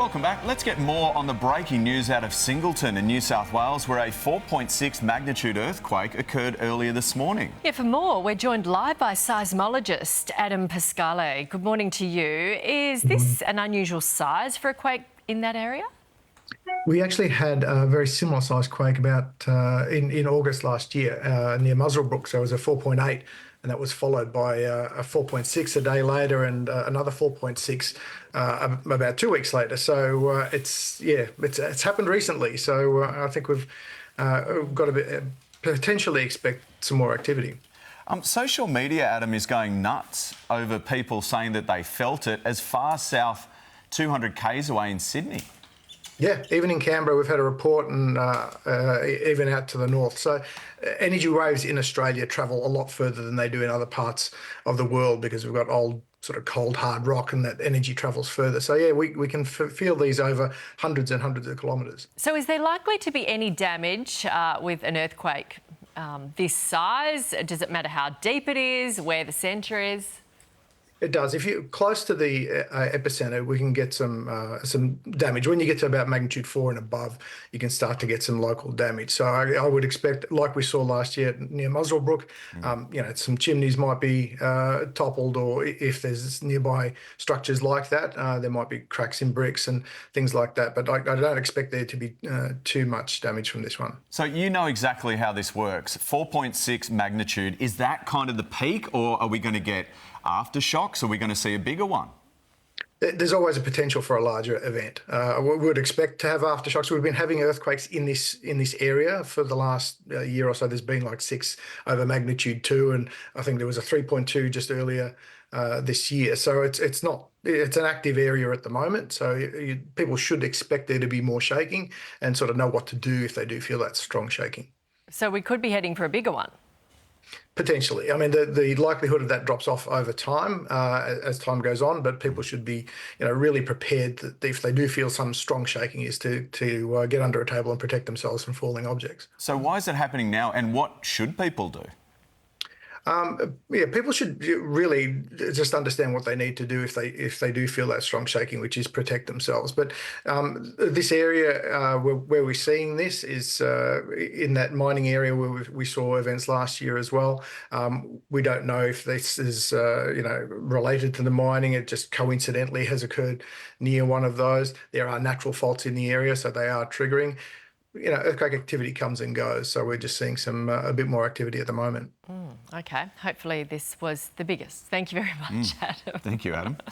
Welcome back. Let's get more on the breaking news out of Singleton in New South Wales, where a 4.6 magnitude earthquake occurred earlier this morning. Yeah, for more, we're joined live by seismologist Adam Pasquale. Good morning to you. Is this an unusual size for a quake in that area? We actually had a very similar sized quake about in August last year near Muswellbrook. So it was a 4.8, and that was followed by a 4.6 a day later, and another 4.6 about 2 weeks later. So it's happened recently. So I think we've got to potentially expect some more activity. Social media, Adam, is going nuts over people saying that they felt it as far south, 200 k's away in Sydney. Yeah, even in Canberra, we've had a report, and even out to the north. So energy waves in Australia travel a lot further than they do in other parts of the world because we've got old sort of cold, hard rock, and that energy travels further. So, yeah, we can feel these over hundreds and hundreds of kilometres. So is there likely to be any damage with an earthquake this size? Does it matter how deep it is, where the centre is? It does. If you're close to the epicenter, we can get some damage. When you get to about magnitude 4 and above, you can start to get some local damage. So I would expect, like we saw last year near Muswellbrook, some chimneys might be toppled, or if there's nearby structures like that, there might be cracks in bricks and things like that. But I don't expect there to be too much damage from this one. So you know exactly how this works. 4.6 magnitude, is that kind of the peak, or are we going to get aftershocks? Are we going to see a bigger one? There's always a potential for a larger event. We would expect to have aftershocks. We've been having earthquakes in this area for the last year or so. There's been like 6 over magnitude 2, and I think there was a 3.2 just earlier this year. So it's an active area at the moment. So people should expect there to be more shaking and sort of know what to do if they do feel that strong shaking. So we could be heading for a bigger one. Potentially. I mean, the likelihood of that drops off over time as time goes on, but people should be, really prepared that if they do feel some strong shaking, is to get under a table and protect themselves from falling objects. So why is it happening now, and what should people do? People should really just understand what they need to do if they do feel that strong shaking, which is protect themselves. But this area where we're seeing this is in that mining area where we saw events last year as well. We don't know if this is related to the mining. It just coincidentally has occurred near one of those. There are natural faults in the area, so they are triggering. Earthquake activity comes and goes, so we're just seeing a bit more activity at the moment. Okay, hopefully this was the biggest. Thank you very much, Adam. Thank you, Adam.